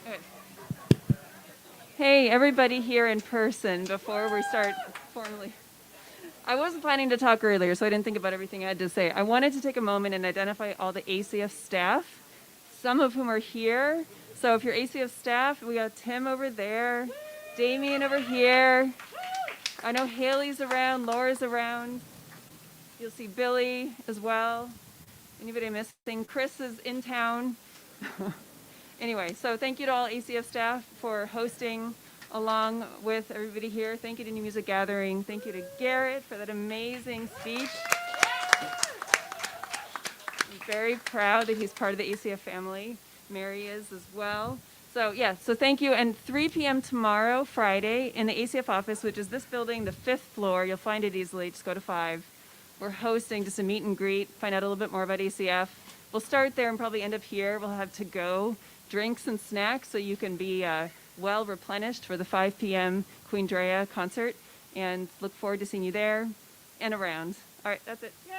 Okay. Hey, everybody here in person, before we start formally. I wasn't planning to talk earlier, so I didn't think about everything I had to say. I wanted to take a moment and identify all the ACF staff, some of whom are here. So if you're ACF staff, we got Tim over there, Damien over here. I know Haley's around, Laura's around. You'll see Billy as well. Anybody missing? Chris is in town. Anyway, so thank you to all ACF staff for hosting along with everybody here. Thank you to New Music Gathering. Thank you to Garrett for that amazing speech. I'm very proud that he's part of the ACF family. Mary is as well. So yeah, so thank you. And 3 p.m. tomorrow, Friday, in the ACF office, which is this building, the 5th floor. You'll find it easily. Just go to 5. We're hosting just a meet and greet, find out a little bit more about ACF. We'll start there and probably end up here. We'll have to-go drinks and snacks so you can be well replenished for the 5 p.m. Queen Drea concert. And look forward to seeing you there and around. All right, that's it. Yay!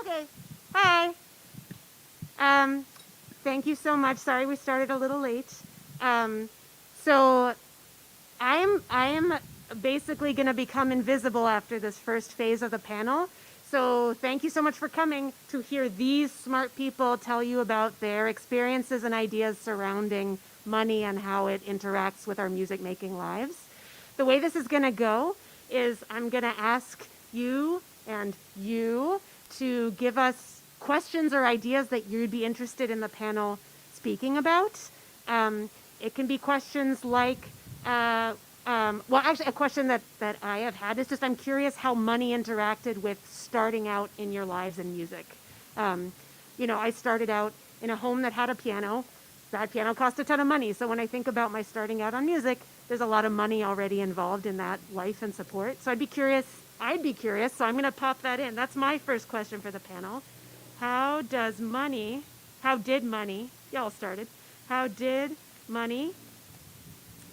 Okay. Hi. Um, Thank you so much. Sorry we started a little late. So I am basically going to become invisible after this first phase of the panel. So thank you so much for coming to hear these smart people tell you about their experiences and ideas surrounding money and how it interacts with our music making lives. The way this is going to go is I'm going to ask you and you to give us questions or ideas that you'd be interested in the panel speaking about. It can be questions like, well, actually, a question that I have had is just I'm curious how money interacted with starting out in your lives in music. I started out in a home that had a piano. That piano cost a ton of money. So when I think about my starting out on music, there's a lot of money already involved in that life and support. So I'd be curious. So I'm going to pop that in. That's my first question for the panel. How did money, y'all started, how did money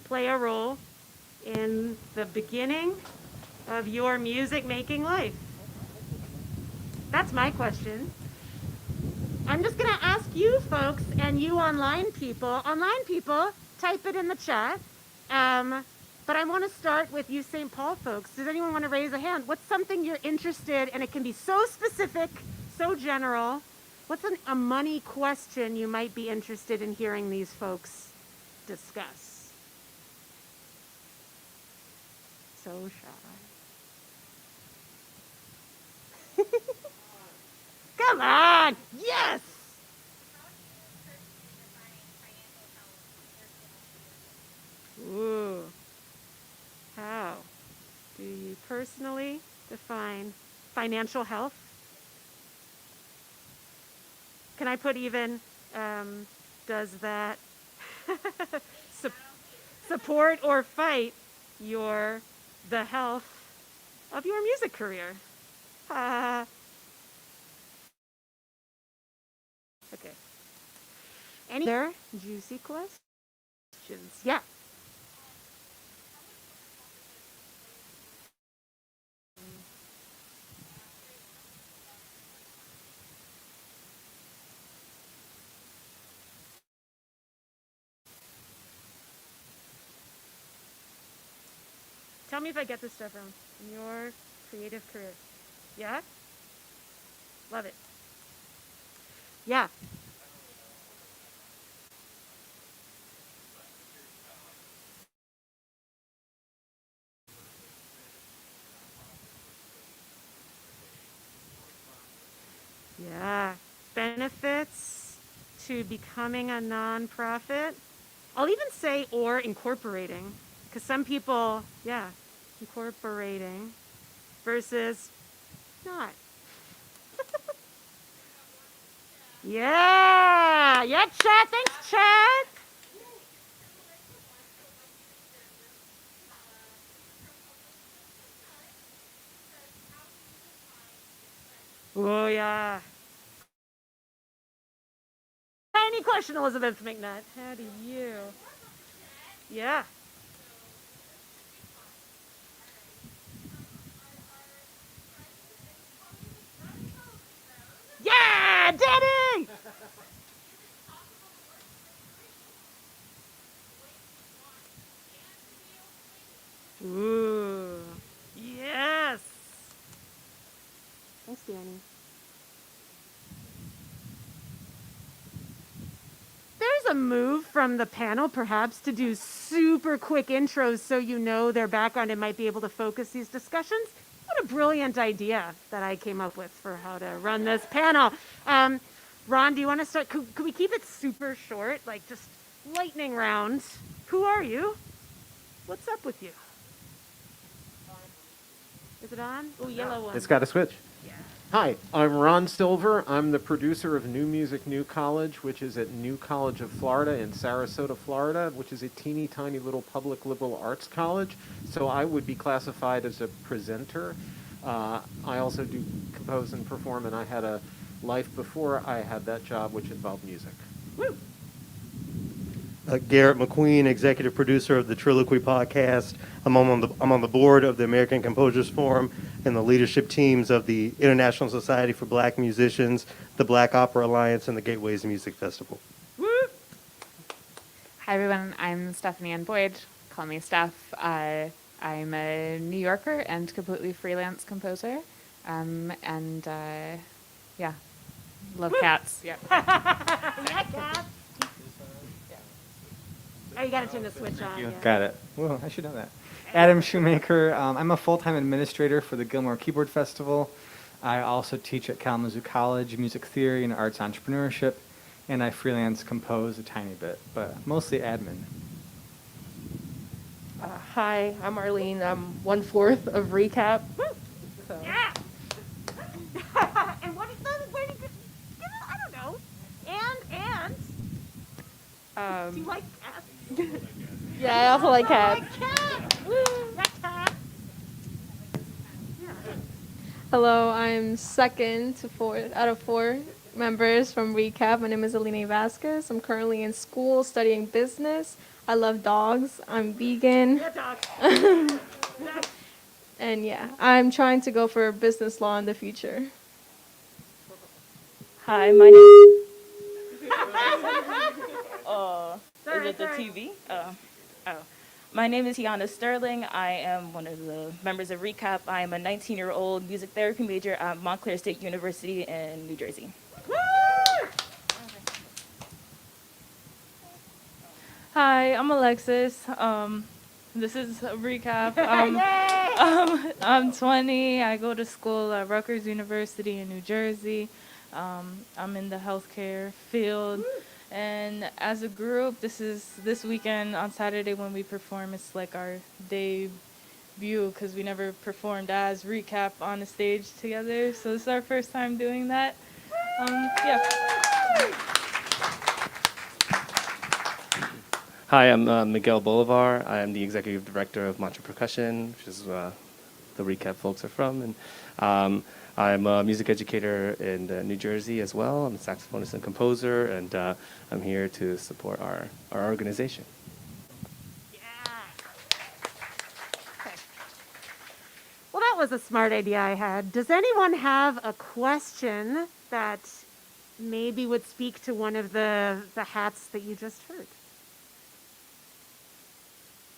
play a role in the beginning of your music making life? That's my question. I'm just going to ask you folks and you online people, type it in the chat. But I want to start with you St. Paul folks. Does anyone want to raise a hand? What's something you're interested in? And it can be so specific, so general. What's a money question you might be interested in hearing these folks discuss? So shy. Come on! Yes! Ooh. How do you personally define financial health? Can I put even, does that support or fight the health of your music career? Okay. Any other juicy questions? Yeah. Tell me if I get this stuff wrong. In your creative career. Yeah? Love it. Yeah. Yeah. Benefits to becoming a nonprofit. I'll even say or incorporating. Because some people, yeah, incorporating versus not. Yeah. Yeah, Chad. Thanks, Chad. Oh, yeah. Any question, Elizabeth McNutt? How do you? Yeah. Yeah, Daddy! Ooh. Yes. Thanks, Danny. There's a move from the panel, perhaps, to do super quick intros so you know their background and might be able to focus these discussions. What a brilliant idea that I came up with for how to run this panel. Ron, do you want to start? Could we keep it super short, like just lightning round? Who are you? What's up with you? Is it on? Oh, yellow one. It's got a switch. Yeah. Hi, I'm Ron Silver. I'm the producer of New Music New College, which is at New College of Florida in Sarasota, Florida, which is a teeny tiny little public liberal arts college. So I would be classified as a presenter. I also do compose and perform, and I had a life before I had that job, which involved music. Woo! Garrett McQueen, executive producer of the Triloquy podcast. I'm on the board of the American Composers Forum and the leadership teams of the International Society for Black Musicians, the Black Opera Alliance, and the Gateways Music Festival. Hi everyone, I'm Stephanie Ann Boyd. Call me Steph. I'm a New Yorker and completely freelance composer. Yeah, love cats. Yeah. Yeah, cats. Oh, you got to turn the switch on. Yeah. Got it. Well, I should know that. Adam Schumaker. I'm a full-time administrator for the Gilmore Keyboard Festival. I also teach at Kalamazoo College music theory and arts entrepreneurship, and I freelance compose a tiny bit, but mostly admin. Hi, I'm Arlene. I'm 1/4 of Recap. So. Yeah. And what is that? Where did you? I don't know. And. Do you like cats? Yeah, I also like cats. Hello, I'm second to fourth out of 4 members from Recap. My name is Aline Vasquez. I'm currently in school studying business. I love dogs. I'm vegan. Yeah, dog. And yeah, I'm trying to go for business law in the future. Hi, my name. Sorry, Is it the sorry. TV? My name is Tiana Sterling. I am one of the members of Recap. I am a 19-year-old music therapy major at Montclair State University in New Jersey. Hi, I'm Alexis. This is a recap. I'm 20. I go to school at Rutgers University in New Jersey. I'm in the healthcare field. And as a group, this weekend on Saturday when we perform, it's like our debut because we never performed as Recap on a stage together. So this is our first time doing that. Yeah. Hi, I'm Miguel Bolivar. I am the executive director of Mantra Percussion, which is the Recap folks are from. And I'm a music educator in New Jersey as well. I'm a saxophonist and composer, and I'm here to support our organization. Okay. Well, that was a smart idea I had. Does anyone have a question that maybe would speak to one of the hats that you just heard?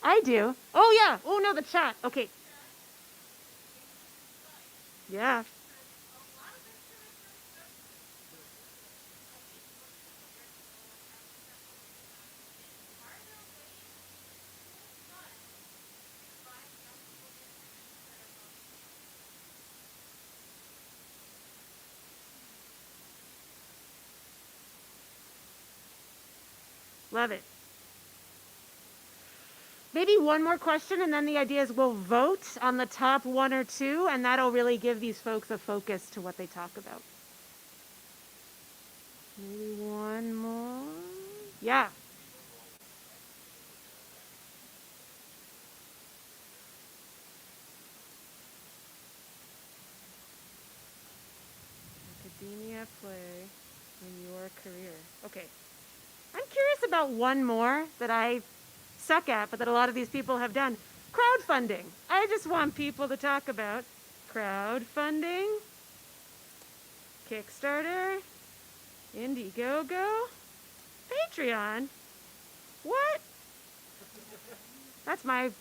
I do. Oh, yeah. Oh, no, the chat. Okay. Yeah. Love it. Maybe one more question, and then the idea is we'll vote on the top 1 or 2, and that'll really give these folks a focus to what they talk about. Maybe one more. Yeah. Academia play in your career. Okay. I'm curious about one more that I suck at, but that a lot of these people have done. Crowdfunding. I just want people to talk about crowdfunding, Kickstarter, Indiegogo, Patreon. What? That's my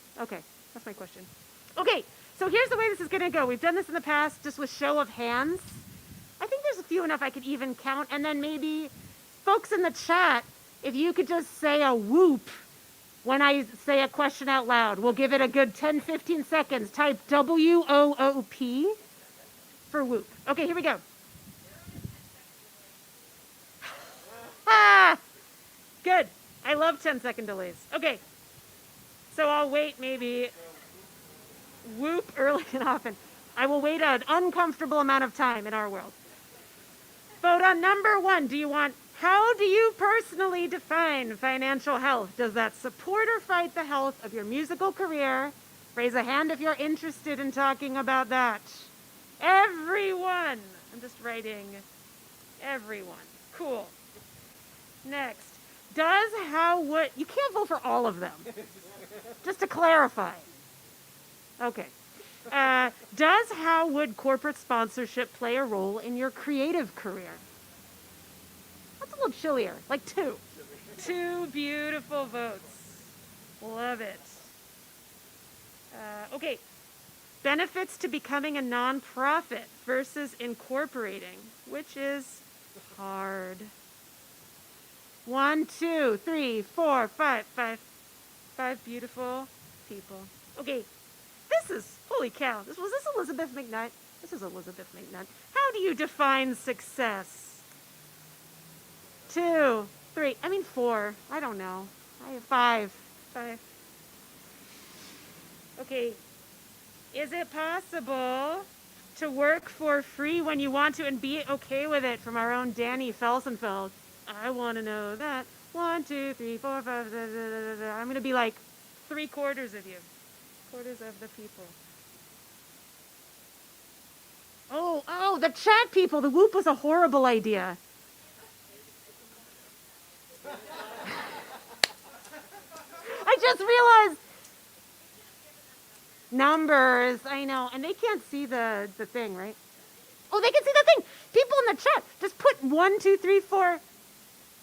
question. Okay, so here's the way this is going to go. We've done this in the past just with show of hands. I think there's a few enough I could even count, and then maybe folks in the chat, if you could just say a whoop when I say a question out loud. We'll give it a good 10, 15 seconds. Type WOOP for whoop. Okay, here we go. Ah, good. I love 10-second delays. Okay, so I'll wait maybe whoop early and often. I will wait an uncomfortable amount of time in our world. Vote on number 1. How do you personally define financial health? Does that support or fight the health of your musical career? Raise a hand if you're interested in talking about that. Everyone. I'm just writing everyone. Cool. Next. Does how would you can't vote for all of them? Just to clarify. Okay. Does how would corporate sponsorship play a role in your creative career? That's a little chillier, like 2. 2 beautiful votes. Love it. Okay. Benefits to becoming a nonprofit versus incorporating, which is hard. 1, 2, 3, 4, 5, 5 beautiful people. Okay, this is, holy cow, was this Elizabeth McNutt? This is Elizabeth McNutt. How do you define success? 2, 3, 4, I don't know. I have 5. Okay, is it possible to work for free when you want to and be okay with it? From our own Danny Felsenfeld. I want to know that. 1, 2, 3, 4, 5. I'm going to be like 3/4 of you. Quarters of the people. Oh, the chat people. The whoop was a horrible idea. I just realized. Numbers, I know. And they can't see the thing, right? Oh, they can see the thing. People in the chat, just put 1, 2, 3, 4,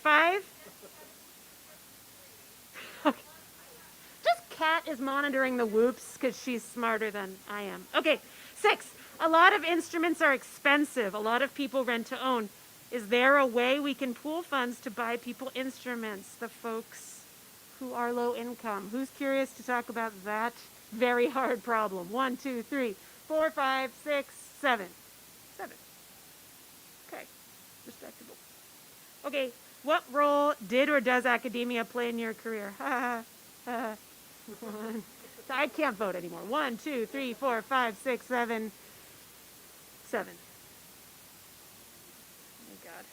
5. Okay. Just Kat is monitoring the whoops because she's smarter than I am. Okay, 6. A lot of instruments are expensive. A lot of people rent to own. Is there a way we can pool funds to buy people instruments? The folks who are low income. Who's curious to talk about that very hard problem? 1, 2, 3, 4, 5, 6, 7. 7. Okay, respectable. Okay, what role did or does academia play in your career? I can't vote anymore. 1, 2, 3, 4, 5, 6, 7. 7. Oh my God.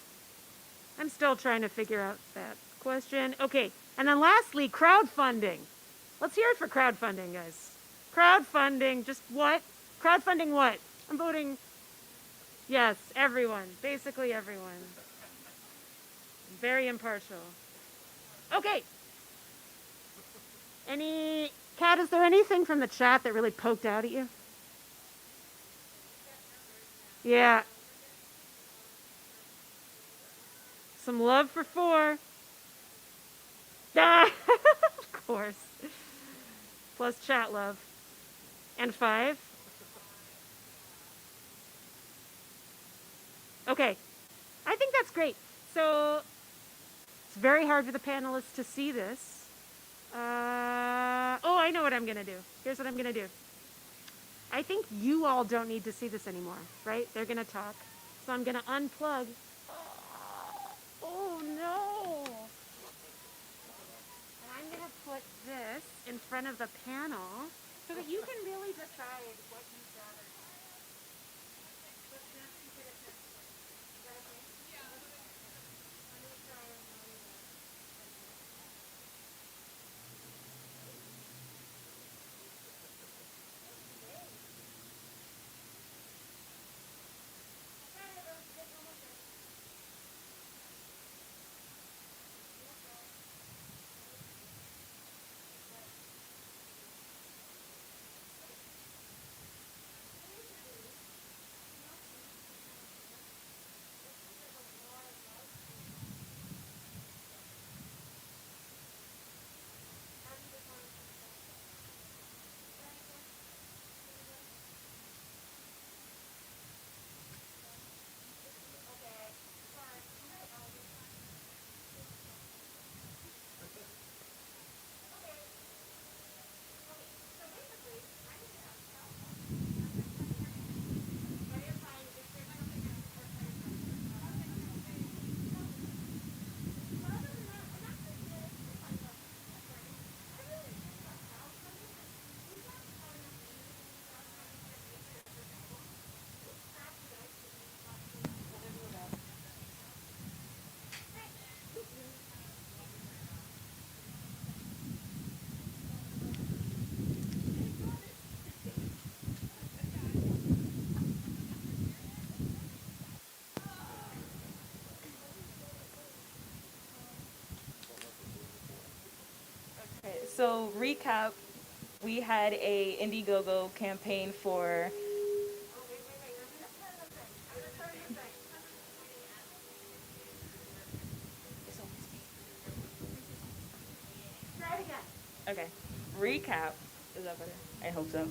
I'm still trying to figure out that question. Okay, and then lastly, crowdfunding. Let's hear it for crowdfunding, guys. Crowdfunding, just what? Crowdfunding what? I'm voting yes, everyone. Basically everyone. Very impartial. Okay. Kat, is there anything from the chat that really poked out at you? Yeah. Some love for 4. Ah, of course. Plus chat love. And 5. Okay. I think that's great. So it's very hard for the panelists to see this. Oh, I know what I'm going to do. Here's what I'm going to do. I think you all don't need to see this anymore, right? They're going to talk. So I'm going to unplug. Oh, no. And I'm going to put this in front of the panel so that you can really decide what you'd rather. So recap, we had a Indiegogo campaign for. Okay, recap. Is that better? I hope so.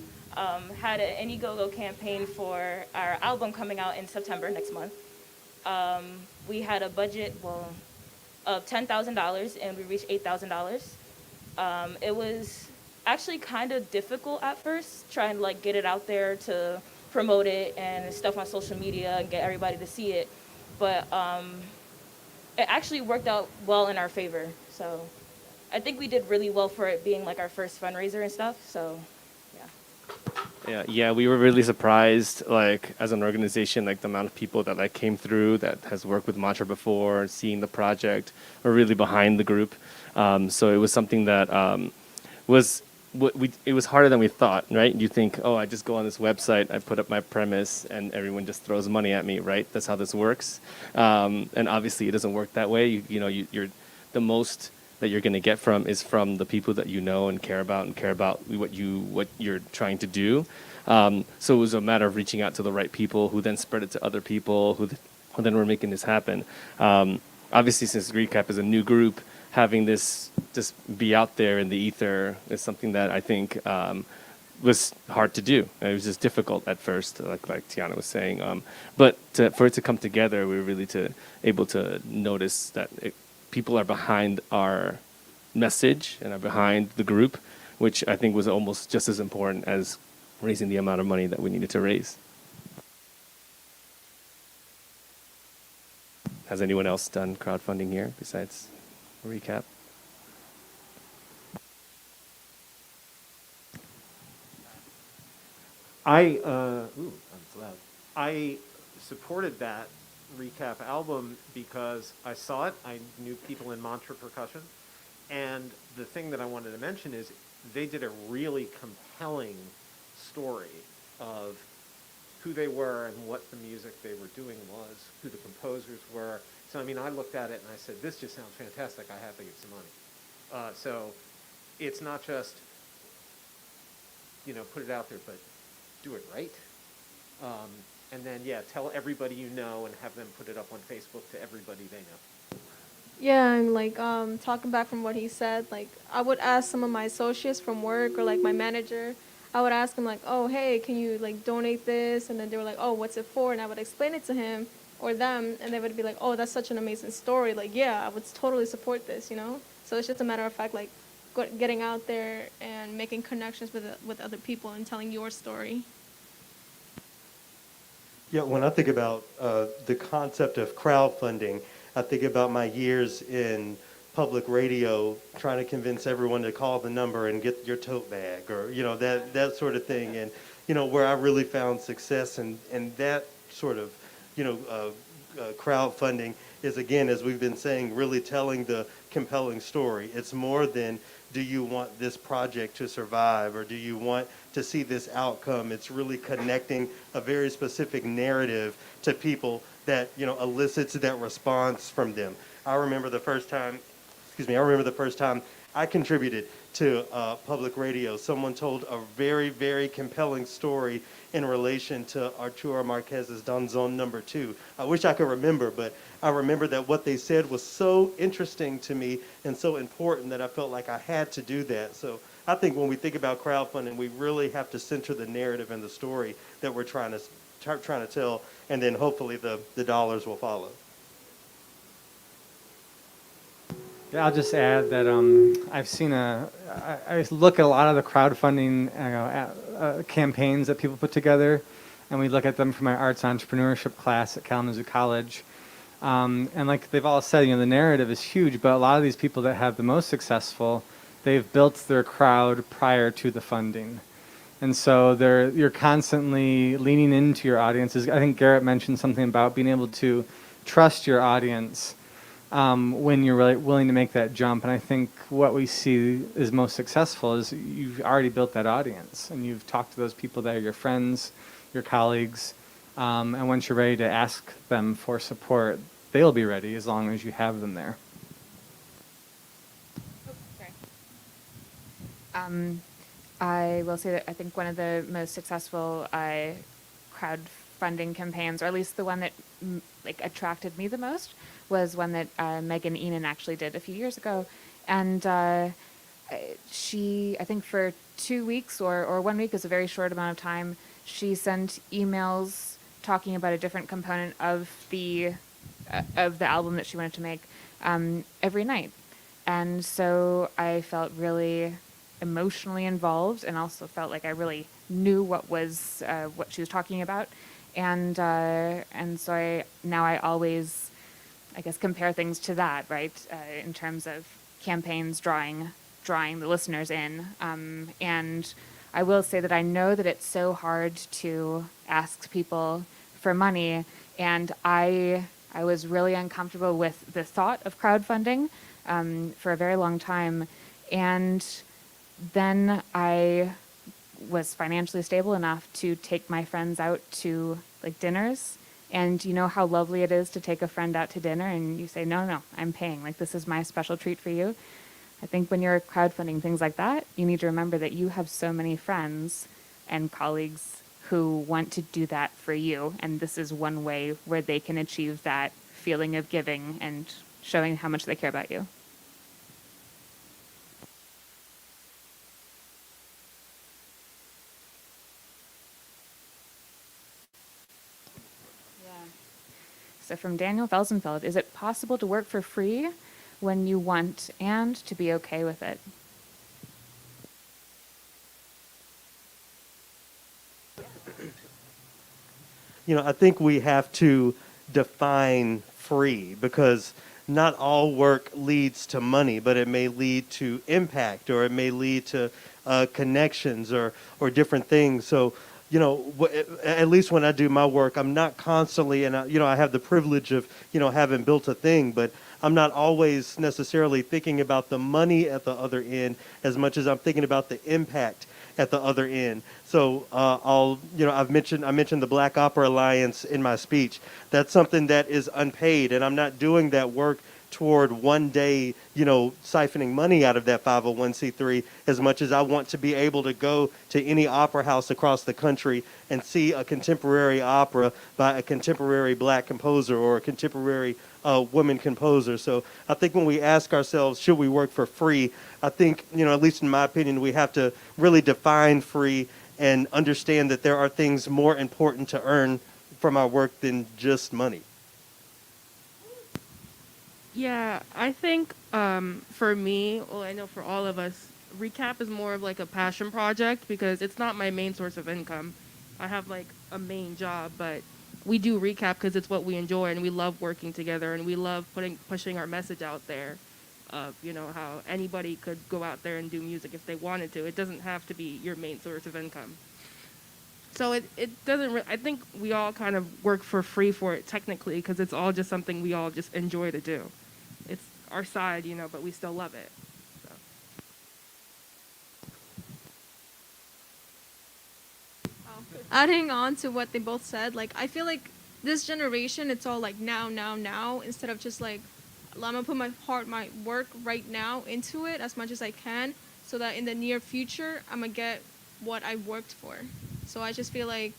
Had an Indiegogo campaign for our album coming out in September next month. We had a budget, of $10,000, and we reached $8,000. It was actually kind of difficult at first, trying to like get it out there to promote it and stuff on social media and get everybody to see it. But it actually worked out well in our favor. So I think we did really well for it being like our first fundraiser and stuff. So Yeah, we were really surprised, like as an organization, like the amount of people that like came through that has worked with Mantra before, seeing the project, were really behind the group. So it was something that was it was harder than we thought, right? You think, oh, I just go on this website, I put up my premise, and everyone just throws money at me, right? That's how this works. And obviously, it doesn't work that way. You're the most that you're going to get is from the people that you know and care about what you're trying to do. So it was a matter of reaching out to the right people who then spread it to other people who then were making this happen. Obviously, since Recap is a new group, having this just be out there in the ether is something that I think was hard to do. It was just difficult at first, like Tiana was saying. But for it to come together, we were really able to notice that people are behind our message and are behind the group, which I think was almost just as important as raising the amount of money that we needed to raise. Has anyone else done crowdfunding here besides Recap? I supported that Recap album because I saw it. I knew people in Mantra percussion, and the thing that I wanted to mention is they did a really compelling story of who they were and what the music they were doing was, who the composers were. So I mean, I looked at it and I said, this just sounds fantastic. I have to get some money. So it's not just, put it out there, but do it right. And then, tell everybody you know and have them put it up on Facebook to everybody they know. Yeah, and like talking back from what he said, like I would ask some of my associates from work or like my manager, I would ask him like, oh, hey, can you like donate this? And then they were like, oh, what's it for? And I would explain it to him or them, and they would be like, oh, that's such an amazing story. Like, yeah, I would totally support this, So it's just a matter of fact, like getting out there and making connections with other people and telling your story. Yeah, when I think about the concept of crowdfunding, I think about my years in public radio trying to convince everyone to call the number and get your tote bag or, that sort of thing. And, where I really found success and that sort of, crowdfunding is, again, as we've been saying, really telling the compelling story. It's more than, do you want this project to survive or do you want to see this outcome? It's really connecting a very specific narrative to people that, elicits that response from them. I remember the first time I contributed to public radio. Someone told a very, very compelling story in relation to Arturo Marquez's Danzón No. 2. I wish I could remember, but I remember that what they said was so interesting to me and so important that I felt like I had to do that. So I think when we think about crowdfunding, we really have to center the narrative and the story that we're trying to tell, and then hopefully the dollars will follow. Yeah, I'll just add that I've seen I look at a lot of the crowdfunding campaigns that people put together, and we look at them from my arts entrepreneurship class at Kalamazoo College. And like they've all said, the narrative is huge, but a lot of these people that have the most successful, they've built their crowd prior to the funding. And so you're constantly leaning into your audiences. I think Garrett mentioned something about being able to trust your audience when you're really willing to make that jump. And I think what we see is most successful is you've already built that audience and you've talked to those people that are your friends, your colleagues, and once you're ready to ask them for support, they'll be ready as long as you have them there. I will say that I think one of the most successful crowdfunding campaigns, or at least the one that like attracted me the most, was one that Megan Enan actually did a few years ago, and she, I think for 2 weeks or 1 week is a very short amount of time, she sent emails talking about a different component of the album that she wanted to make every night, and so I felt really emotionally involved, and also felt like I really knew what she was talking about, and so I always, I guess, compare things to that, right? In terms of campaigns drawing the listeners in, and I will say that I know that it's so hard to ask people for money, and I was really uncomfortable with the thought of crowdfunding for a very long time, and then I was financially stable enough to take my friends out to like dinners. And you know how lovely it is to take a friend out to dinner and you say, no, I'm paying. Like, this is my special treat for you. I think when you're crowdfunding things like that, you need to remember that you have so many friends and colleagues who want to do that for you. And this is one way where they can achieve that feeling of giving and showing how much they care about you. So from Daniel Felsenfeld, is it possible to work for free when you want and to be okay with it? I think we have to define free, because not all work leads to money, but it may lead to impact, or it may lead to connections or different things. So, at least when I do my work, I'm not constantly, and I have the privilege of, having built a thing, but I'm not always necessarily thinking about the money at the other end as much as I'm thinking about the impact at the other end. So I mentioned the Black Opera Alliance in my speech. That's something that is unpaid, and I'm not doing that work toward one day, siphoning money out of that 501c3, as much as I want to be able to go to any opera house across the country and see a contemporary opera by a contemporary black composer or a contemporary woman composer. So I think when we ask ourselves, should we work for free? I think, at least in my opinion, we have to really define free and understand that there are things more important to earn from our work than just money. Yeah, I think for me, well, I know for all of us, Recap is more of like a passion project because it's not my main source of income. I have like a main job, but we do Recap because it's what we enjoy and we love working together and we love pushing our message out there of, how anybody could go out there and do music if they wanted to. It doesn't have to be your main source of income. So it doesn't I think we all kind of work for free for it technically because it's all just something we all just enjoy to do. It's our side, but we still love it. So. Adding on to what they both said, like, I feel like this generation, it's all like now, instead of just like, I'm gonna put my work right now into it as much as I can so that in the near future, I'm gonna get what I worked for. So I just feel like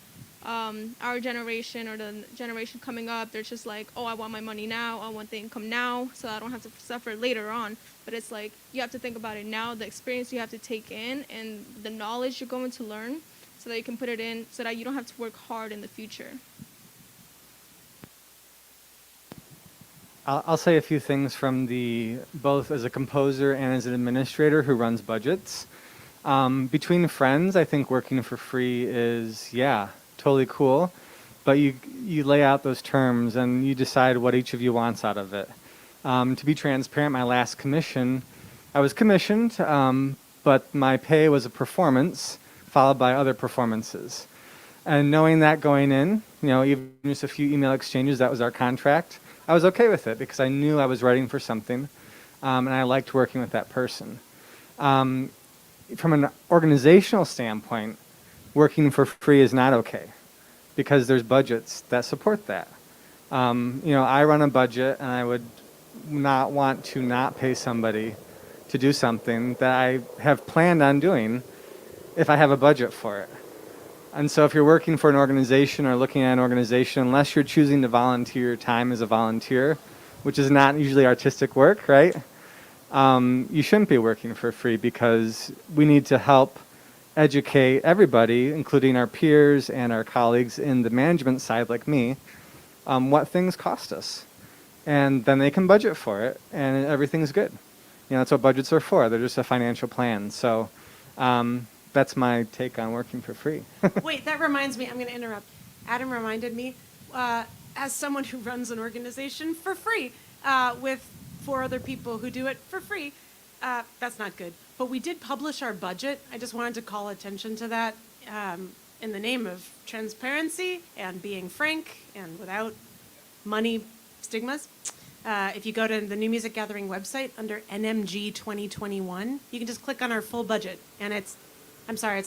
our generation or the generation coming up, they're just like, oh, I want my money now, I want the income now, so I don't have to suffer later on. But it's like, you have to think about it now, the experience you have to take in and the knowledge you're going to learn so that you can put it in so that you don't have to work hard in the future. I'll say a few things from both as a composer and as an administrator who runs budgets. Between friends, I think working for free is, totally cool, but you lay out those terms and you decide what each of you wants out of it. To be transparent, my last commission, I was commissioned, but my pay was a performance followed by other performances. And knowing that going in, even just a few email exchanges, that was our contract, I was okay with it because I knew I was writing for something, and I liked working with that person. From an organizational standpoint, working for free is not okay because there's budgets that support that. I run a budget and I would not want to not pay somebody to do something that I have planned on doing if I have a budget for it. And so if you're working for an organization or looking at an organization, unless you're choosing to volunteer your time as a volunteer, which is not usually artistic work, right? You shouldn't be working for free, because we need to help educate everybody, including our peers and our colleagues in the management side like me, what things cost us. And then they can budget for it, and everything's good. That's what budgets are for. They're just a financial plan. So that's my take on working for free. Wait, that reminds me, I'm going to interrupt. Adam reminded me, as someone who runs an organization for free, with 4 other people who do it for free, that's not good. But we did publish our budget. I just wanted to call attention to that in the name of transparency and being frank and without money stigmas. If you go to the New Music Gathering website under NMG2021, you can just click on our full budget. And it's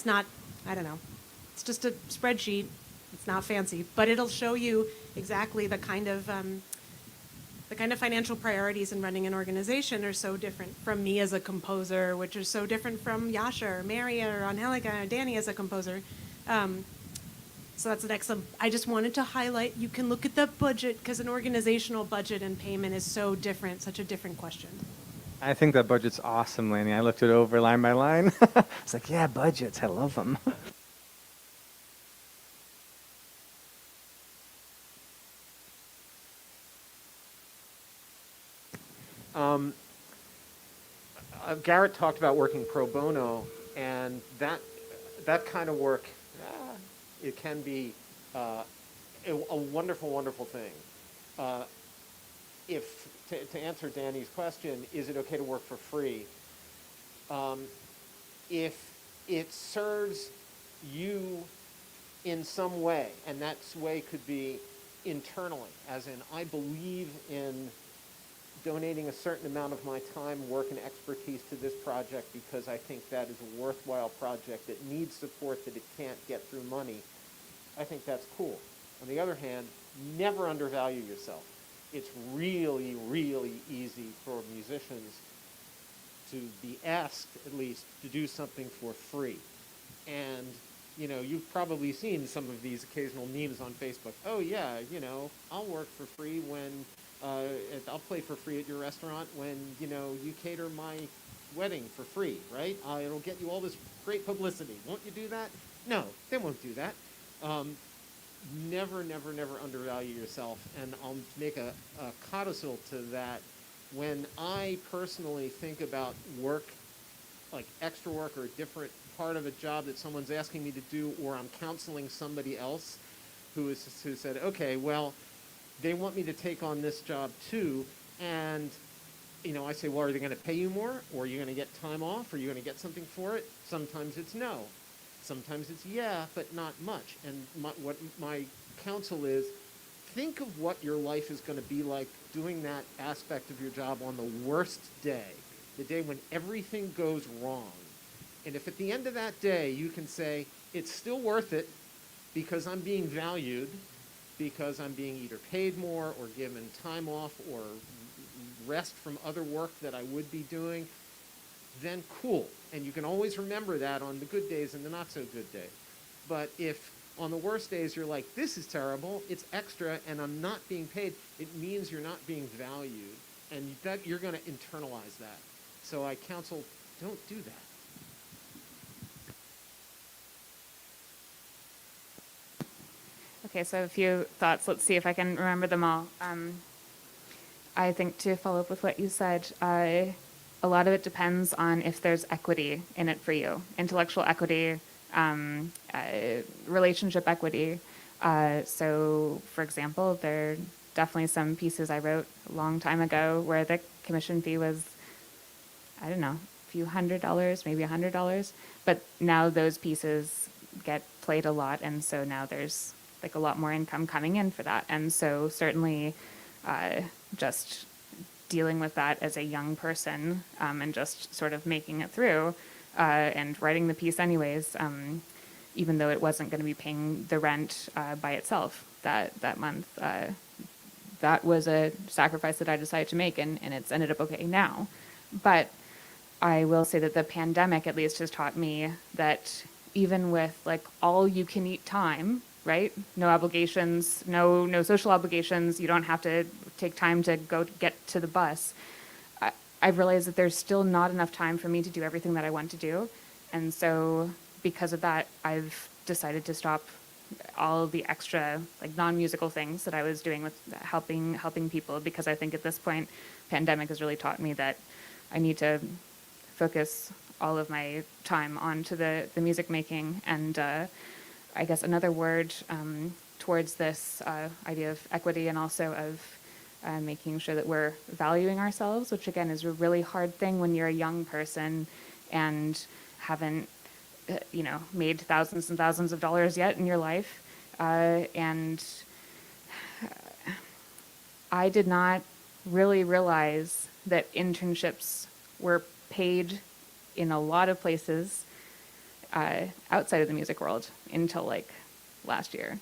not, I don't know, it's just a spreadsheet. It's not fancy, but it'll show you exactly the kind of financial priorities in running an organization are so different from me as a composer, which is so different from Yasha or Maria or Angelica or Danny as a composer. So that's an excellent. I just wanted to highlight, you can look at the budget, because an organizational budget and payment is so different, such a different question. I think that budget's awesome, Lanny. I looked it over line by line. It's like, yeah, budgets, I love them. Garrett talked about working pro bono, and that kind of work, it can be a wonderful, wonderful thing. To answer Danny's question, is it okay to work for free? If it serves you in some way, and that way could be internally, as in I believe in donating a certain amount of my time, work, and expertise to this project because I think that is a worthwhile project that needs support that it can't get through money, I think that's cool. On the other hand, never undervalue yourself. It's really, really easy for musicians to be asked, at least, to do something for free. And, you've probably seen some of these occasional memes on Facebook. Oh, yeah, I'll work for free when, I'll play for free at your restaurant when, you cater my wedding for free, right? It'll get you all this great publicity. Won't you do that? No, they won't do that. Never, never, never undervalue yourself. And I'll make a codicil to that. When I personally think about work, like extra work or a different part of a job that someone's asking me to do, or I'm counseling somebody else who said, okay, well, they want me to take on this job too, and I say, well, are they going to pay you more, or are you going to get time off, or are you going to get something for it? Sometimes it's no. Sometimes it's yeah, but not much. And what my counsel is, think of what your life is going to be like doing that aspect of your job on the worst day, the day when everything goes wrong. And if at the end of that day you can say, it's still worth it because I'm being valued, because I'm being either paid more or given time off or rest from other work that I would be doing, then cool. And you can always remember that on the good days and the not so good days. But if on the worst days you're like, this is terrible, it's extra, and I'm not being paid, it means you're not being valued, and that you're going to internalize that. So I counsel, don't do that. Okay, so I have a few thoughts. Let's see if I can remember them all. I think to follow up with what you said, a lot of it depends on if there's equity in it for you. Intellectual equity, relationship equity. So, for example, there are definitely some pieces I wrote a long time ago where the commission fee was, I don't know, a few $100, maybe $100. But now those pieces get played a lot, and so now there's like a lot more income coming in for that. And so certainly just dealing with that as a young person and just sort of making it through and writing the piece anyways, even though it wasn't going to be paying the rent by itself that month. That was a sacrifice that I decided to make, and it's ended up okay now. But I will say that the pandemic at least has taught me that even with like all you can eat time, right? No obligations, no social obligations. You don't have to take time to go get to the bus. I've realized that there's still not enough time for me to do everything that I want to do. And so because of that, I've decided to stop all of the extra like non-musical things that I was doing with helping people, because I think at this point, pandemic has really taught me that I need to focus all of my time onto the music making. And I guess another word towards this idea of equity, and also of making sure that we're valuing ourselves, which again is a really hard thing when you're a young person and haven't made thousands and thousands of dollars yet in your life. And I did not really realize that internships were paid in a lot of places outside of the music world until like last year.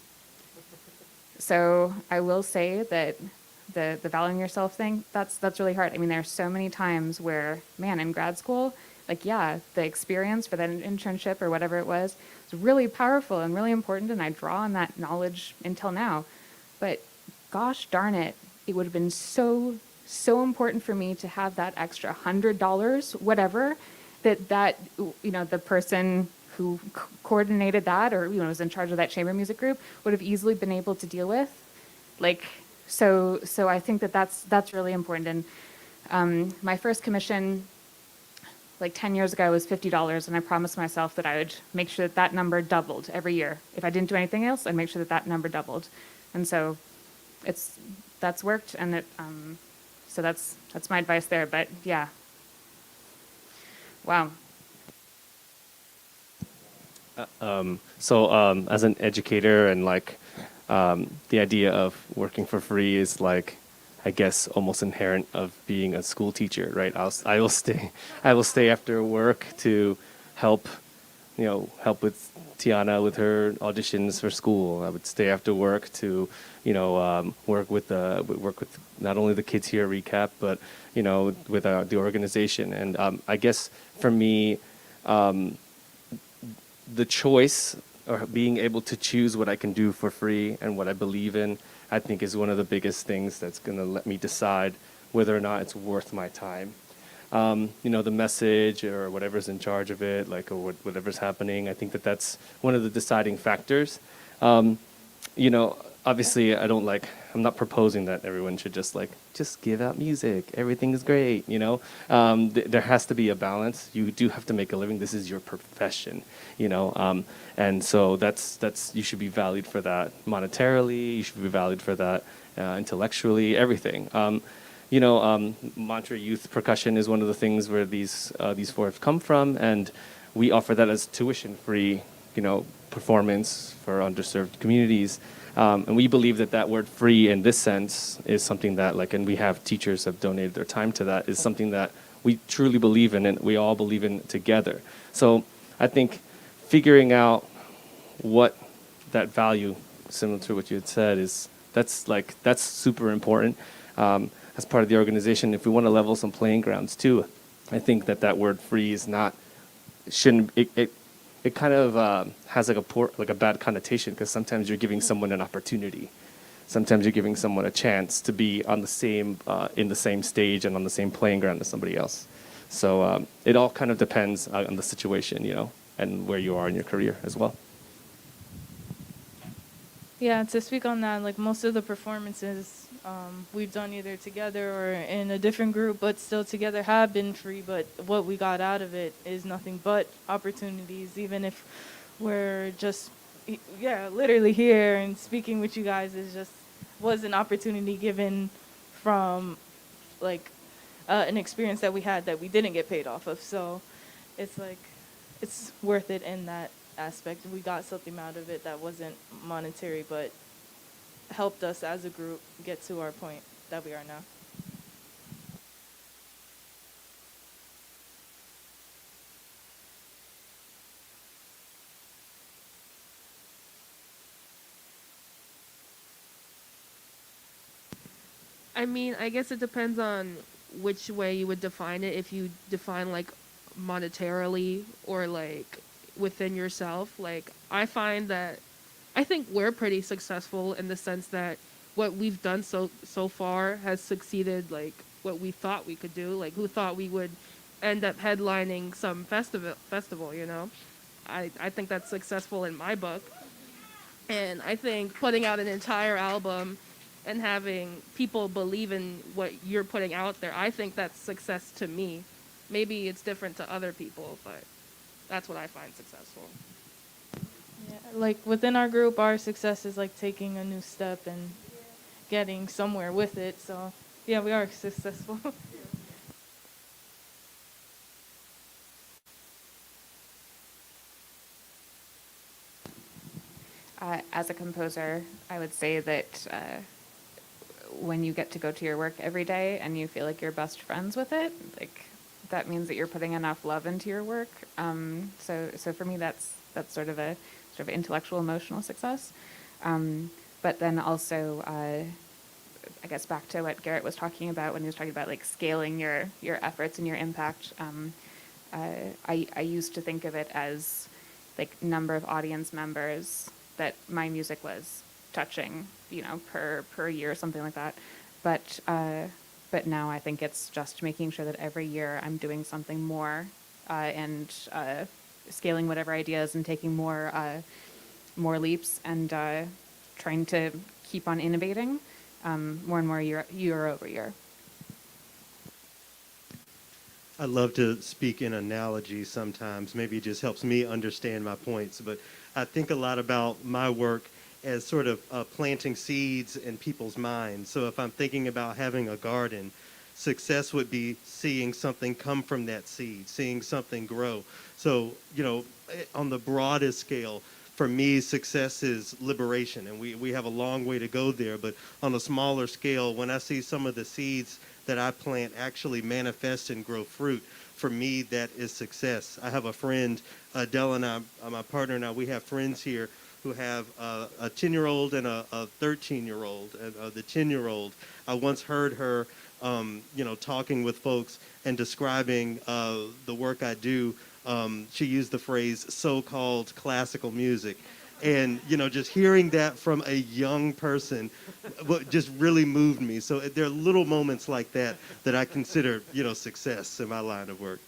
So I will say that the valuing yourself thing, that's really hard. I mean, there are so many times where, man, in grad school, like, yeah, the experience for that internship or whatever it was really powerful and really important, and I draw on that knowledge until now. But gosh darn it, it would have been so important for me to have that extra $100, whatever, that the person who coordinated that, or was in charge of that chamber music group, would have easily been able to deal with. Like, so I think that's really important. And my first commission, like 10 years ago, was $50, and I promised myself that I would make sure that number doubled every year. If I didn't do anything else, I'd make sure that number doubled. And so that's worked, and so that's my advice there. But yeah, wow. As an educator, and like the idea of working for free is like, I guess, almost inherent of being a school teacher, right? I will stay after work to help with Tiana with her auditions for school. I would stay after work to work with not only the kids here at Recap, but with the organization. And I guess for me, the choice, or being able to choose what I can do for free and what I believe in, I think is one of the biggest things that's going to let me decide whether or not it's worth my time. The message or whatever's in charge of it, like, or whatever's happening, I think that's one of the deciding factors. Obviously I'm not proposing that everyone should just give out music, everything is great, there has to be a balance. You do have to make a living. This is your profession, and so that's you should be valued for that monetarily, you should be valued for that intellectually, everything. Mantra Youth Percussion is one of the things where these four have come from, and we offer that as tuition-free, performance for underserved communities. And we believe that word free in this sense is something that, and we have teachers have donated their time to that, is something that we truly believe in and we all believe in together. So I think figuring out what that value, similar to what you had said, is that's super important as part of the organization. If we want to level some playing grounds too, I think that word free is it kind of has a bad connotation, because sometimes you're giving someone an opportunity. Sometimes you're giving someone a chance to be on the same in the same stage and on the same playing ground as somebody else. So it all kind of depends on the situation, and where you are in your career as well. Yeah, to speak on that, like most of the performances we've done either together or in a different group, but still together, have been free. But what we got out of it is nothing but opportunities, even if we're just, literally here and speaking with you guys was an opportunity given from an experience that we had that we didn't get paid off of. So it's worth it in that aspect. We got something out of it that wasn't monetary, but helped us as a group get to our point that we are now. I mean, I guess it depends on which way you would define it. If you define monetarily or like within yourself. Like I find that I think we're pretty successful in the sense that what we've done so far has succeeded like what we thought we could do. Like who thought we would end up headlining some festival, you know? I think that's successful in my book. And I think putting out an entire album and having people believe in what you're putting out there, I think that's success to me. Maybe it's different to other people, but that's what I find successful. Yeah, like within our group, our success is like taking a new step and getting somewhere with it. So yeah, we are successful. As a composer, I would say that when you get to go to your work every day and you feel like you're best friends with it, like that means that you're putting enough love into your work. So for me, that's sort of intellectual, emotional success. But then also, I guess back to what Garrett was talking about when he was talking about like scaling your efforts and your impact. I used to think of it as like number of audience members that my music was touching, you know, per year or something like that. But now I think it's just making sure that every year I'm doing something more and scaling whatever ideas and taking more leaps and trying to keep on innovating more and more year over year. I love to speak in analogies sometimes. Maybe it just helps me understand my points. But I think a lot about my work as sort of planting seeds in people's minds. So if I'm thinking about having a garden, success would be seeing something come from that seed, seeing something grow. So, you know, on the broadest scale, for me, success is liberation. And we have a long way to go there. But on a smaller scale, when I see some of the seeds that I plant actually manifest and grow fruit, for me, that is success. I have a friend, Adele and I, my partner and I, we have friends here who have a 10-year-old and a 13-year-old. And the 10-year-old, I once heard her, you know, talking with folks and describing the work I do. She used the phrase so-called classical music. And, you know, just hearing that from a young person just really moved me. So there are little moments like that that I consider, you know, success in my line of work.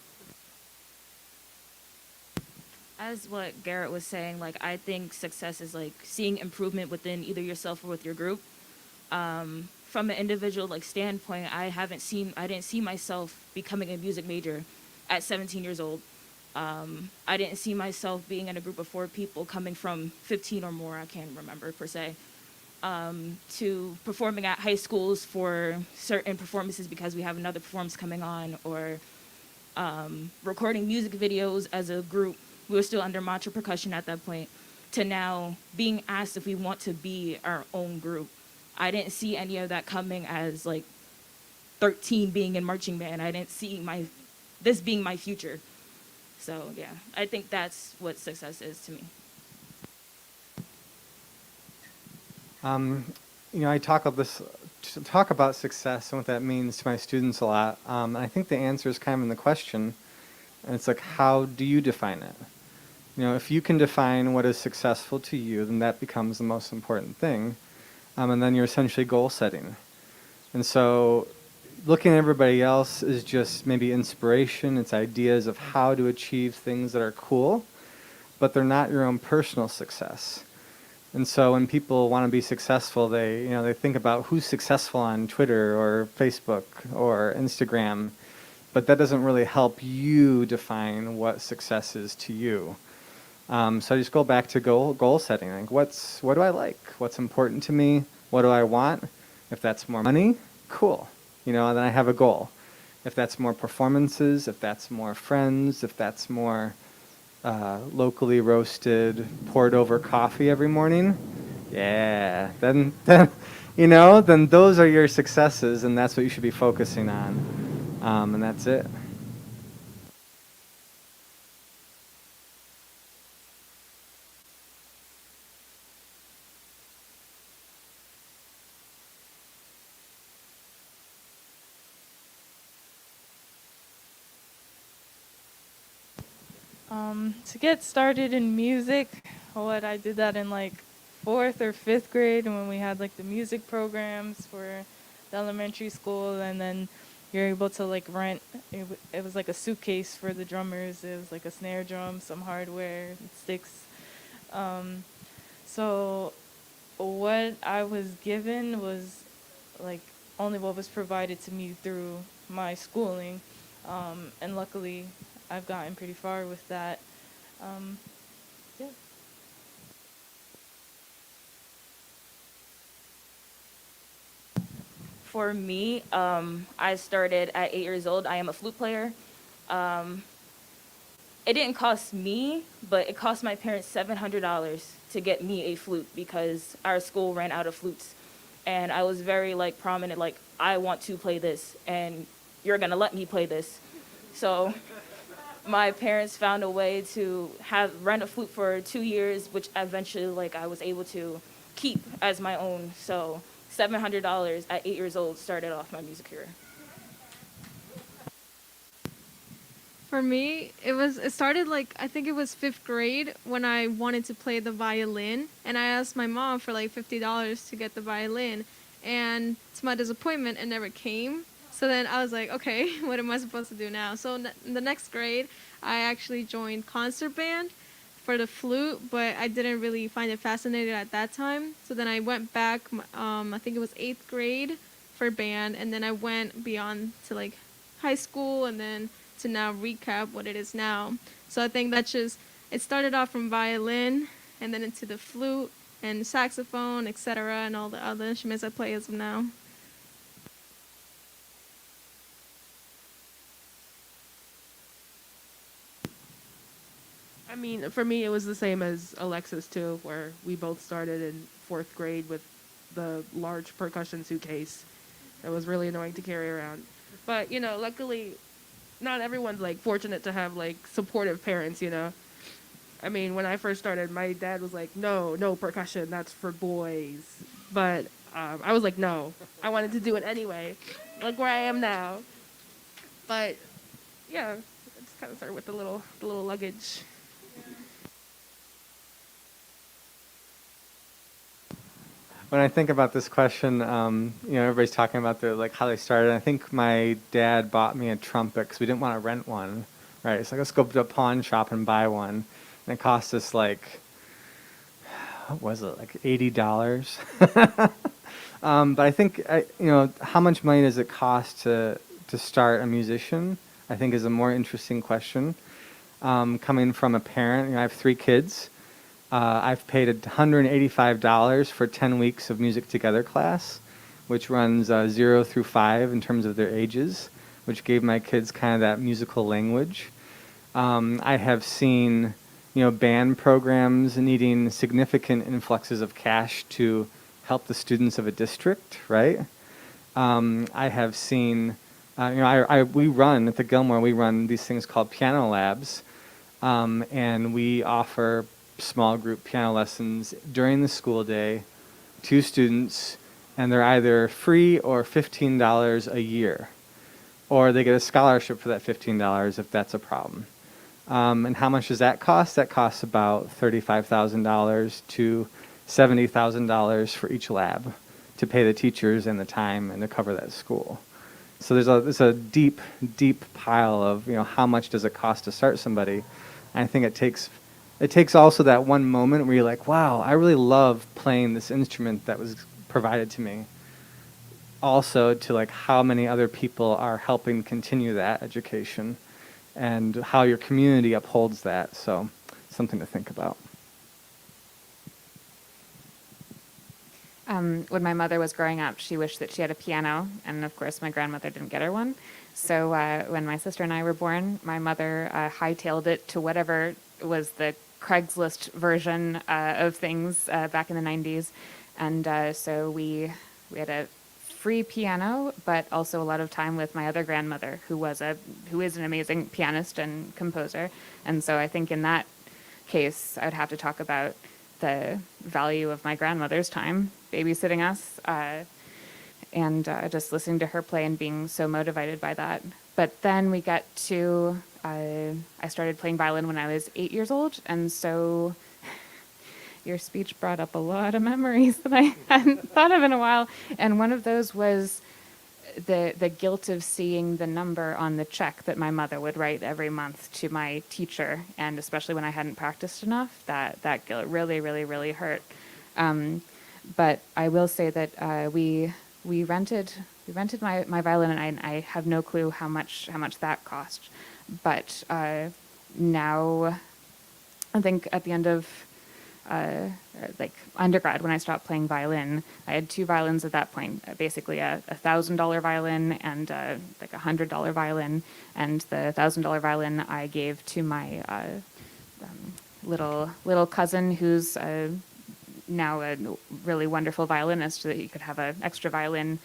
As what Garrett was saying, like I think success is like seeing improvement within either yourself or with your group. From an individual like standpoint, I didn't see myself becoming a music major at 17 years old. I didn't see myself being in a group of 4 people coming from 15 or more, I can't remember per se, to performing at high schools for certain performances because we have another performance coming on, or recording music videos as a group. We were still under Mantra Percussion at that point, to now being asked if we want to be our own group. I didn't see any of that coming as like 13 being in marching band. I didn't see this being my future. So yeah, I think that's what success is to me. You know, I talk about success and what that means to my students a lot. And I think the answer is kind of in the question. And it's like, how do you define it? You know, if you can define what is successful to you, then that becomes the most important thing. And then you're essentially goal setting. And so looking at everybody else is just maybe inspiration. It's ideas of how to achieve things that are cool, but they're not your own personal success. And so when people want to be successful, they think about who's successful on Twitter or Facebook or Instagram, but that doesn't really help you define what success is to you. So I just go back to goal setting. Like, what do I like? What's important to me? What do I want? If that's more money, cool. You know, then I have a goal. If that's more performances, if that's more friends, if that's more locally roasted, poured over coffee every morning, yeah, then then those are your successes, and that's what you should be focusing on, and that's it. To get started in music, I did that in like 4th or 5th grade when we had like the music programs for the elementary school, and then you're able to like rent. It was like a suitcase for the drummers. It was like a snare drum, some hardware, sticks. So what I was given was like only what was provided to me through my schooling, and luckily I've gotten pretty far with that. Yeah. For me, I started at 8 years old. I am a flute player. It didn't cost me, but it cost my parents $700 to get me a flute because our school ran out of flutes. And I was very like prominent, like, I want to play this and you're gonna let me play this. So my parents found a way to rent a flute for 2 years, which eventually like I was able to keep as my own. So $700 at 8 years old started off my music career. For me, it started like, I think it was 5th grade when I wanted to play the violin, and I asked my mom for like $50 to get the violin, and to my disappointment, it never came. So then I was like, okay, what am I supposed to do now? So in the next grade, I actually joined concert band for the flute, but I didn't really find it fascinating at that time. So then I went back, I think it was 8th grade for band, and then I went beyond to like high school, and then to now recap what it is now. So I think it started off from violin and then into the flute and saxophone, etc., and all the other instruments I play as of now. I mean, for me, it was the same as Alexis, too, where we both started in 4th grade with the large percussion suitcase. It was really annoying to carry around. But, luckily, not everyone's, like, fortunate to have, like, supportive parents, I mean, when I first started, my dad was like, no percussion, that's for boys. But I was like, no, I wanted to do it anyway. Look where I am now. But, yeah, I just kind of started with the little luggage. When I think about this question, everybody's talking about how they started. I think my dad bought me a trumpet because we didn't want to rent one, right? So let's go to a pawn shop and buy one, and it cost us like, what was it, like $80? But I think how much money does it cost to start a musician? I think is a more interesting question. Coming from a parent, I have 3 kids. I've paid $185 for 10 weeks of Music Together class, which runs 0 through 5 in terms of their ages, which gave my kids kind of that musical language. I have seen, band programs needing significant influxes of cash to help the students of a district, right? I have seen, we run at the Gilmore, we run these things called piano labs, and we offer small group piano lessons during the school day to students, and they're either free or $15 a year, or they get a scholarship for that $15 if that's a problem. And how much does that cost? That costs about $35,000 to $70,000 for each lab to pay the teachers and the time and to cover that school. So there's a deep pile of how much does it cost to start somebody. And I think it takes also that one moment where you're like, wow, I really love playing this instrument that was provided to me. Also to like how many other people are helping continue that education and how your community upholds that. So something to think about. When my mother was growing up, she wished that she had a piano, and of course my grandmother didn't get her one. So when my sister and I were born, my mother hightailed it to whatever was the Craigslist version of things back in the 90s. And so we had a free piano, but also a lot of time with my other grandmother, who is an amazing pianist and composer. And so I think in that case, I would have to talk about the value of my grandmother's time babysitting us and just listening to her play and being so motivated by that. But then we got to I started playing violin when I was 8 years old, and so your speech brought up a lot of memories that I hadn't thought of in a while. And one of those was the guilt of seeing the number on the check that my mother would write every month to my teacher, and especially when I hadn't practiced enough, that guilt really, really, really hurt. But I will say that we rented my violin, and I have no clue how much that cost. But now, I think at the end of like undergrad, when I stopped playing violin, I had two violins at that point, basically a $1,000 violin and like $100 violin. And the $1,000 violin I gave to my little cousin, who's now a really wonderful violinist, so that he could have an extra violin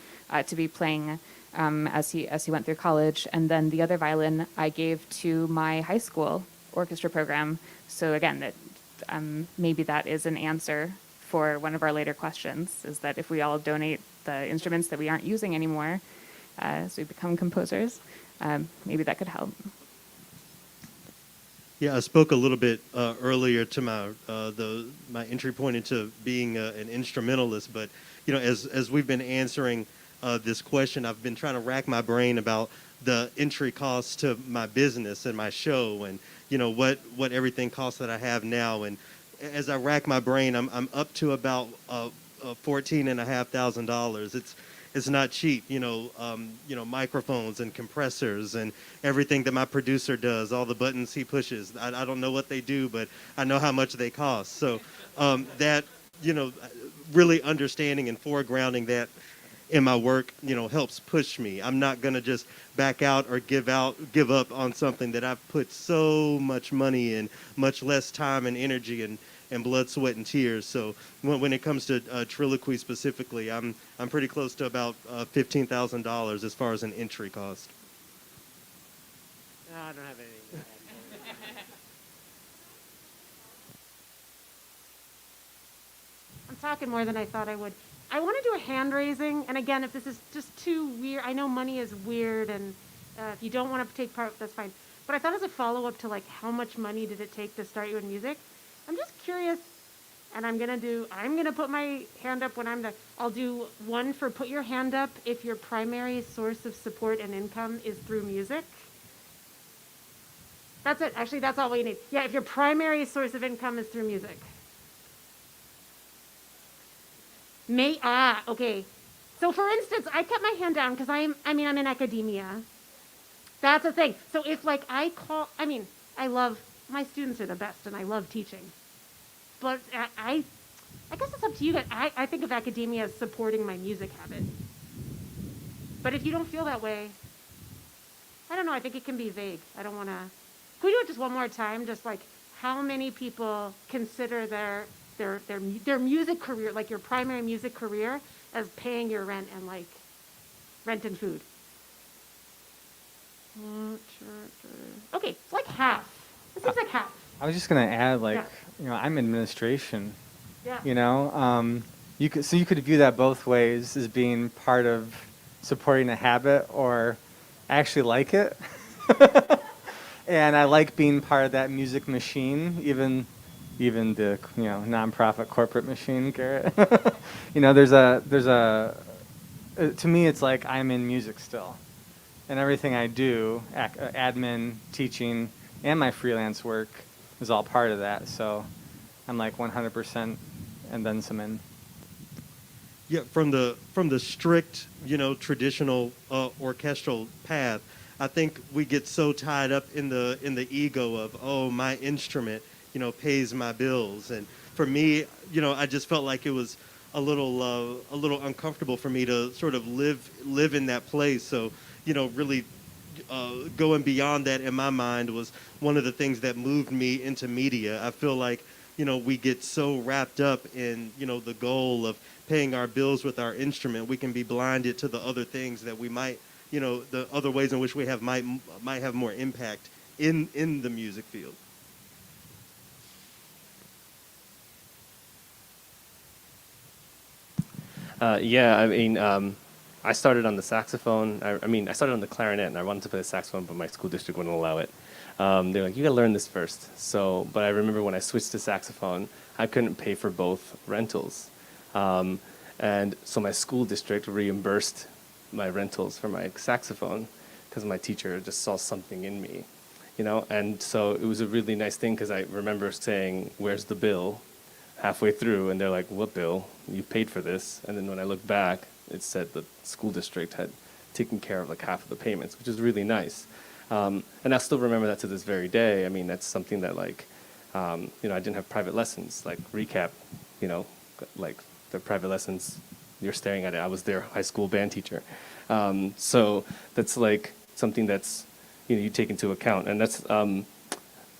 to be playing as he went through college. And then the other violin I gave to my high school orchestra program. So again, that maybe that is an answer for one of our later questions, is that if we all donate the instruments that we aren't using anymore as we become composers, maybe that could help. Yeah, I spoke a little bit earlier to my entry point into being an instrumentalist, but as we've been answering this question, I've been trying to rack my brain about the entry costs to my business and my show, and what everything costs that I have now. And as I rack my brain, I'm up to about $14,500. It's not cheap, microphones and compressors and everything that my producer does, all the buttons he pushes. I don't know what they do, but I know how much they cost. So that, really understanding and foregrounding that in my work, helps push me. I'm not going to just back out or give up on something that I've put so much money and much less time and energy and blood, sweat, and tears. So when it comes to Triloquy specifically, I'm pretty close to about $15,000 as far as an entry cost. No, I don't have anything to add. I'm talking more than I thought I would. I want to do a hand raising, and again, if this is just too weird, I know money is weird, and if you don't want to take part, that's fine. But I thought as a follow-up to like how much money did it take to start you in music, I'm just curious, and I'm gonna put my hand up when I'm done. I'll do one for put your hand up if your primary source of support and income is through music. That's it. Actually, that's all we need. Yeah, if your primary source of income is through music. Okay. So for instance, I kept my hand down because I'm in academia. That's the thing. So if I love, my students are the best and I love teaching. But I guess it's up to you guys. I think of academia as supporting my music habit. But if you don't feel that way, I don't know, I think it can be vague. I don't want to, can we do it just one more time? Just like how many people consider their music career, like your primary music career, as paying your rent and rent and food? Okay, it's like half. It seems like half. I was just gonna add, Yeah. I'm administration. Yeah. You could view that both ways, as being part of supporting a habit, or I actually like it, and I like being part of that music machine, even the nonprofit corporate machine, Garrett. There's a to me it's like I'm in music still, and everything I do, admin, teaching, and my freelance work is all part of that. So I'm 100% and then some in. Yeah, from the strict, traditional orchestral path, I think we get so tied up in the ego of, oh, my instrument, pays my bills. And for me, I just felt like it was a little uncomfortable for me to sort of live in that place. So, really going beyond that in my mind was one of the things that moved me into media. I feel like, we get so wrapped up in, the goal of paying our bills with our instrument, we can be blinded to the other things that we might, the other ways in which we might have more impact in the music field. I started on the saxophone. I started on the clarinet, and I wanted to play the saxophone, but my school district wouldn't allow it. They're like, you gotta learn this first. So, but I remember when I switched to saxophone, I couldn't pay for both rentals. And so my school district reimbursed my rentals for my saxophone because my teacher just saw something in me, you know? And so it was a really nice thing because I remember saying, where's the bill? Halfway through, and they're like, what bill? You paid for this. And then when I looked back, it said the school district had taken care of like half of the payments, which is really nice. And I still remember that to this very day. I mean, that's something that like, you know, I didn't have private lessons, like recap, you know, like the private lessons, you're staring at it. I was their high school band teacher. So that's like something that's, you know, you take into account. And that's,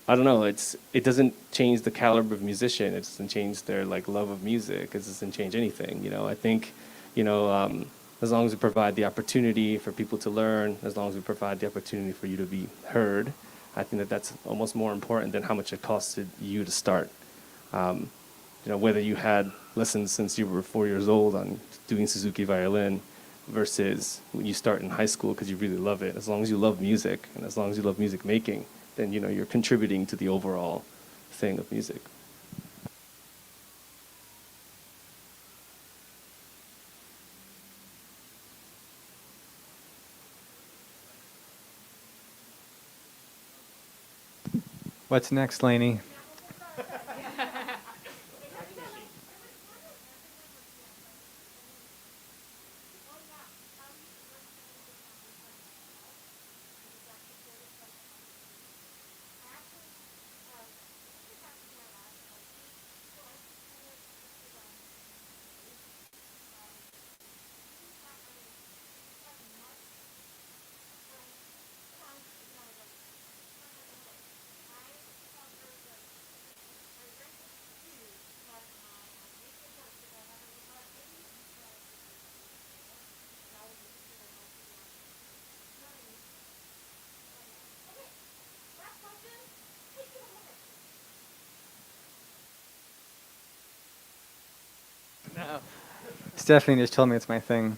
I don't know, it doesn't change the caliber of musician. It doesn't change their like love of music. It doesn't change anything, you know. I think, you know, as long as we provide the opportunity for people to learn, as long as we provide the opportunity for you to be heard, I think that that's almost more important than how much it costed you to start. You know, whether you had lessons since you were 4 years old on doing Suzuki violin versus when you start in high school because you really love it. As long as you love music and as long as you love music making, then, you know, you're contributing to the overall thing of music. What's next, Lainey? Stephanie just told me it's my thing.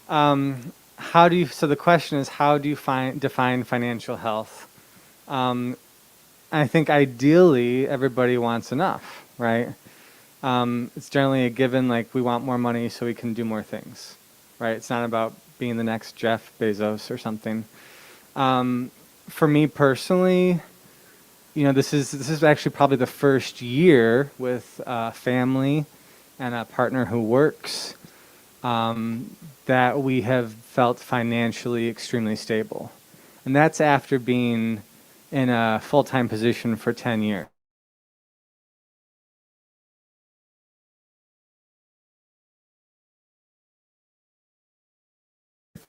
So the question is, how do you define financial health? I think ideally everybody wants enough, right? It's generally a given, like we want more money so we can do more things, right? It's not about being the next Jeff Bezos or something. For me personally, you know, this is actually probably the first year with family and a partner who works that we have felt financially extremely stable. And that's after being in a full-time position for 10 years.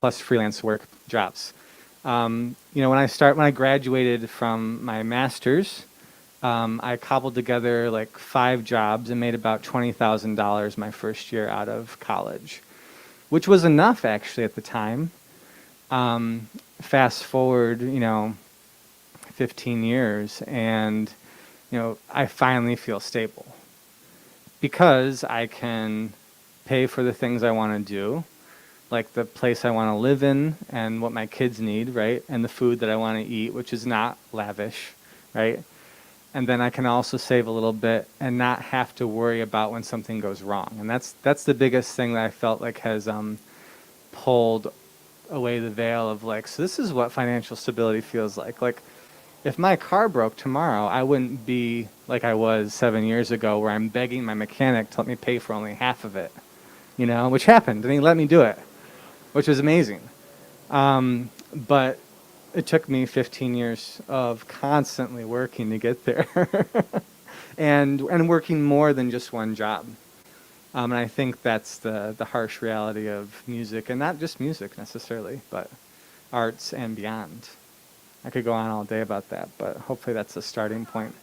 Plus freelance work jobs. You know, when I graduated from my master's, I cobbled together like 5 jobs and made about $20,000 my first year out of college, which was enough actually at the time. Fast forward, you know, 15 years and, you know, I finally feel stable because I can pay for the things I want to do, like the place I want to live in and what my kids need, right? And the food that I want to eat, which is not lavish, right? And then I can also save a little bit and not have to worry about when something goes wrong. And that's the biggest thing that I felt like has pulled away the veil of like, so this is what financial stability feels like. Like, if my car broke tomorrow, I wouldn't be like I was 7 years ago where I'm begging my mechanic to let me pay for only half of it, you know, which happened, and he let me do it, which was amazing. But it took me 15 years of constantly working to get there and working more than just one job. And I think that's the harsh reality of music, and not just music necessarily, but arts and beyond. I could go on all day about that, but hopefully that's a starting point.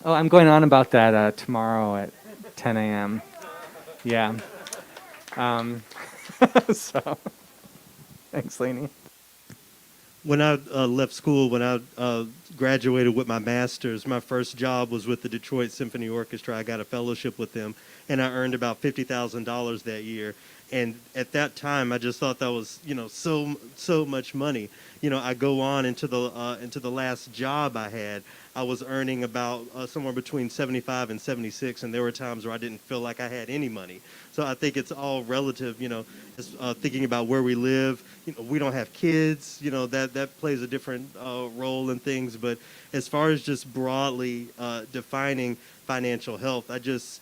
Oh, I'm going on about that tomorrow at 10 a.m. Yeah. So, thanks, Lainey. When I left school, when I graduated with my master's, my first job was with the Detroit Symphony Orchestra. I got a fellowship with them, and I earned about $50,000 that year. And at that time, I just thought that was, so much money. I go on into the last job I had. I was earning about somewhere between 75 and 76, and there were times where I didn't feel like I had any money. So I think it's all relative, thinking about where we live. We don't have kids, that plays a different role in things. But as far as just broadly defining financial health, I just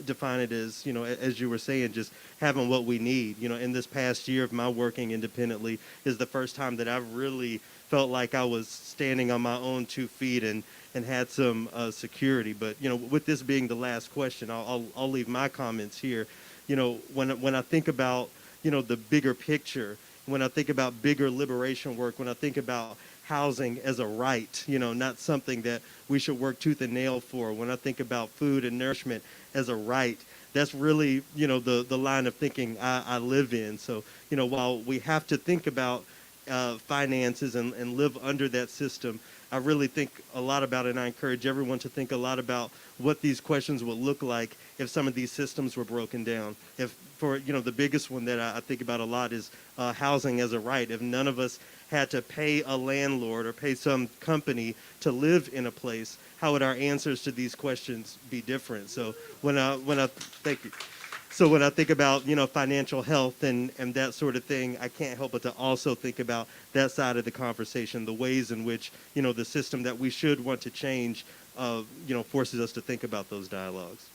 define it as, as you were saying, just having what we need. In this past year of my working independently is the first time that I've really felt like I was standing on my own 2 feet and had some security. But, with this being the last question, I'll leave my comments here. When I think about, the bigger picture, when I think about bigger liberation work, when I think about housing as a right, not something that we should work tooth and nail for. When I think about food and nourishment as a right, that's really, the line of thinking I live in. So, while we have to think about finances and live under that system, I really think a lot about it, and I encourage everyone to think a lot about what these questions would look like if some of these systems were broken down. The biggest one that I think about a lot is housing as a right. If none of us had to pay a landlord or pay some company to live in a place, how would our answers to these questions be different? So thank you. So when I think about, financial health and that sort of thing, I can't help but to also think about that side of the conversation, the ways in which, the system that we should want to change, forces us to think about those dialogues.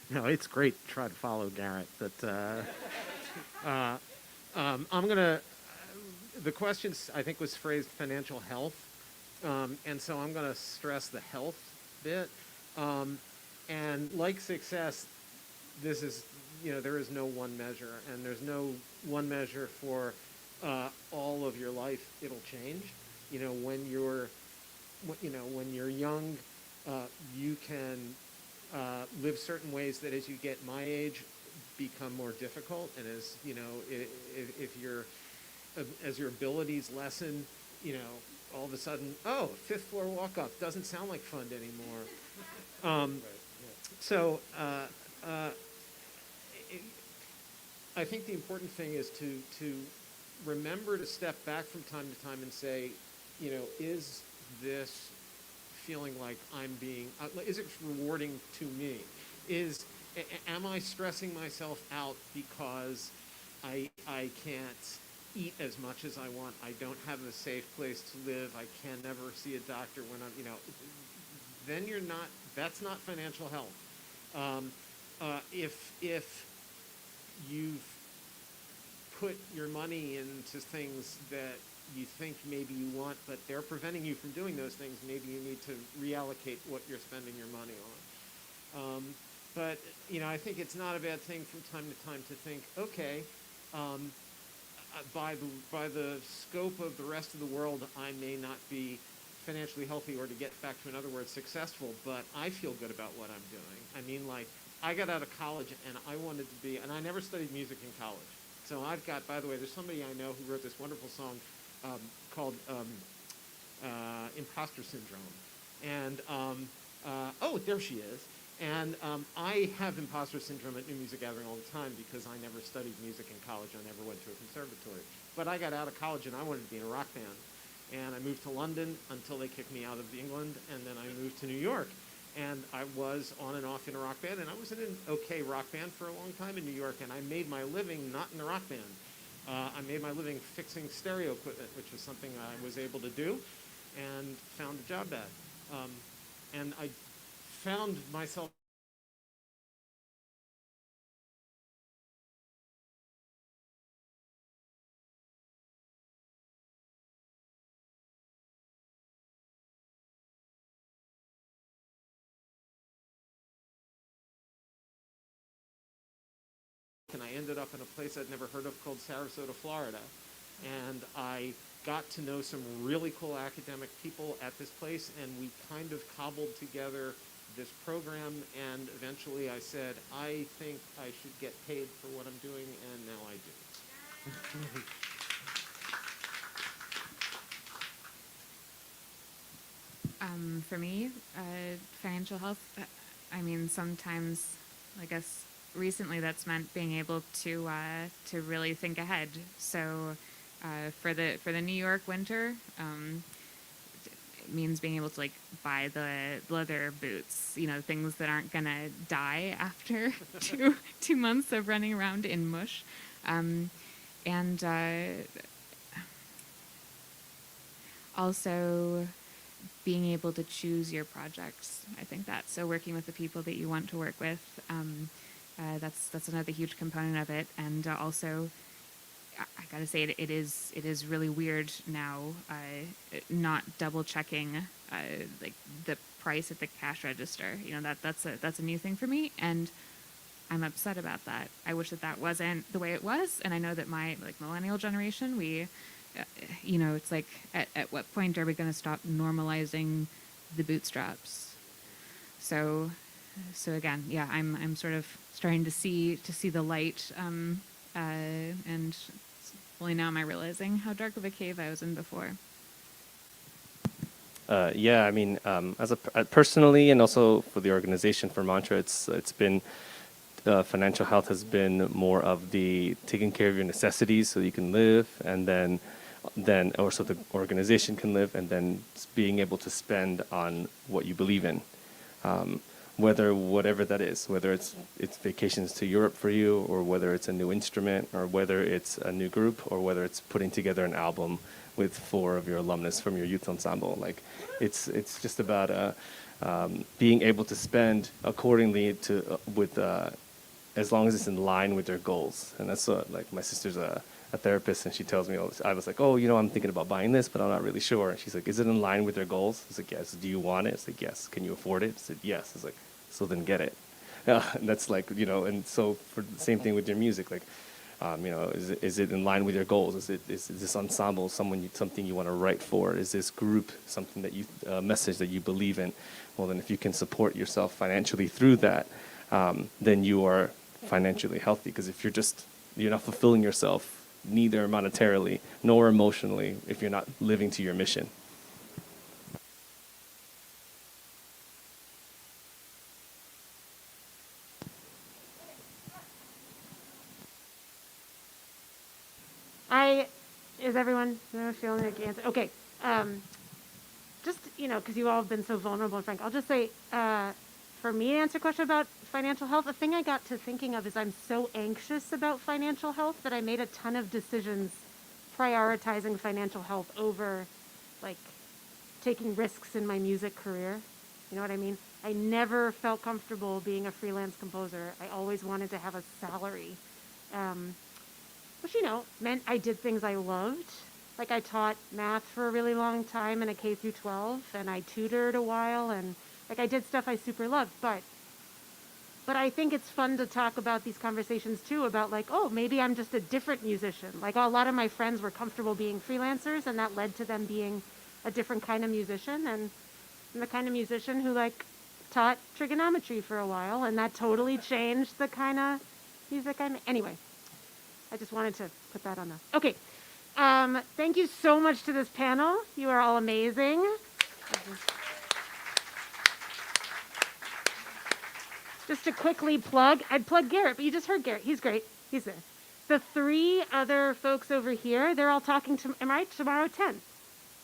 No, it's great to try to follow Garrett, but I'm gonna. The question I think was phrased financial health, and so I'm gonna stress the health bit. And like success, this is there is no one measure, and there's no one measure for all of your life. It'll change. When you're young, you can live certain ways that as you get my age become more difficult, and as your abilities lessen, all of a sudden, fifth floor walk up doesn't sound like fun anymore. So I think the important thing is to remember to step back from time to time and say, is this feeling like I'm being, is it rewarding to me? Am I stressing myself out because I can't eat as much as I want? I don't have a safe place to live. I can never see a doctor when I'm, then that's not financial health. If you've put your money into things that you think maybe you want, but they're preventing you from doing those things, maybe you need to reallocate what you're spending your money on. But I think it's not a bad thing from time to time to think, okay, by the scope of the rest of the world, I may not be financially healthy, or to get back to another word, successful, but I feel good about what I'm doing. I mean, like, I got out of college and I wanted to be, and I never studied music in college. So I've got, by the way, there's somebody I know who wrote this wonderful song called Imposter Syndrome. And, there she is. And I have imposter syndrome at New Music Gathering all the time because I never studied music in college. I never went to a conservatory. But I got out of college and I wanted to be in a rock band. And I moved to London until they kicked me out of England, and then I moved to New York. And I was on and off in a rock band, and I was in an okay rock band for a long time in New York, and I made my living not in the rock band. I made my living fixing stereo equipment, which was something I was able to do and found a job at. And I found myself and I ended up in a place I'd never heard of called Sarasota, Florida. And I got to know some really cool academic people at this place, and we kind of cobbled together this program, and eventually I said, I think I should get paid for what I'm doing, and now I do. For me, financial health, I mean, sometimes, I guess, recently that's meant being able to really think ahead. So, for the New York winter, it means being able to like buy the leather boots, things that aren't gonna die after two months of running around in mush, and also being able to choose your projects. I think that so working with the people that you want to work with, that's another huge component of it, and also I gotta say it is really weird now, not double checking like the price at the cash register. That's a new thing for me, and I'm upset about that. I wish that wasn't the way it was, and I know that my millennial generation, we, it's like at what point are we going to stop normalizing the bootstraps? So again, I'm sort of starting to see the light, and only now am I realizing how dark of a cave I was in before. Yeah, I mean, personally, and also for the organization for Mantra, it's been financial health has been more of the taking care of your necessities so you can live, and then also the organization can live, and then being able to spend on what you believe in, whatever that is, whether it's vacations to Europe for you, or whether it's a new instrument, or whether it's a new group, or whether it's putting together an album with 4 of your alumnus from your youth ensemble. Like, it's just about being able to spend accordingly to as long as it's in line with their goals. And that's like my sister's a therapist, and she tells me all this. I was like, oh, I'm thinking about buying this, but I'm not really sure. And she's like, is it in line with their goals? I was like, yes. Do you want it? I was like, yes. Can you afford it? I said, yes. I was like, so then get it. And that's like, and so for the same thing with your music, like, is it in line with your goals? Is this ensemble something you want to write for? Is this group something that message that you believe in? Well, then if you can support yourself financially through that, then you are financially healthy. Because if you're not fulfilling yourself, neither monetarily nor emotionally, if you're not living to your mission. Is everyone feeling like answer? Okay. Just, because you all have been so vulnerable and frank, I'll just say, for me to answer a question about financial health, the thing I got to thinking of is I'm so anxious about financial health that I made a ton of decisions prioritizing financial health over, like, taking risks in my music career. You know what I mean? I never felt comfortable being a freelance composer. I always wanted to have a salary. Which, meant I did things I loved. Like, I taught math for a really long time in a K through 12, and I tutored a while, and I did stuff I super loved. But I think it's fun to talk about these conversations too, about like, oh, maybe I'm just a different musician. Like, a lot of my friends were comfortable being freelancers, and that led to them being a different kind of musician, and I'm the kind of musician who taught trigonometry for a while, and that totally changed the kind of music I make. Anyway. I just wanted to put that on the... Okay. Thank you so much to this panel. You are all amazing. Just to quickly plug, I'd plug Garrett, but you just heard Garrett. He's great. He's there. The 3 other folks over here, they're all talking tomorrow at 10.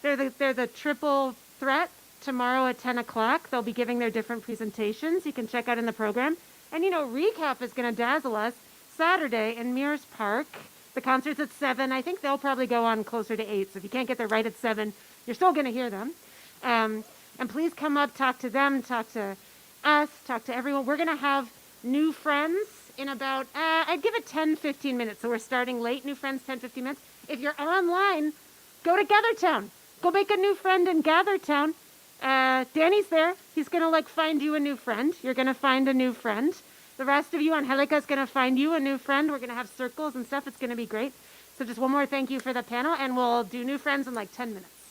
They're the triple threat tomorrow at 10 o'clock. They'll be giving their different presentations. You can check out in the program. And, Recap is going to dazzle us Saturday in Mears Park. The concert's at 7. I think they'll probably go on closer to 8. So if you can't get there right at 7, you're still going to hear them. And please come up, talk to them, talk to us, talk to everyone. We're going to have new friends in about, I'd give it 10, 15 minutes. So we're starting late, new friends, 10, 15 minutes. If you're online, go to GatherTown. Go make a new friend in GatherTown. Danny's there. He's going to find you a new friend. You're going to find a new friend. The rest of you, Angelica's going to find you a new friend. We're going to have circles and stuff. It's going to be great. So just one more thank you for the panel, and we'll do new friends in 10 minutes.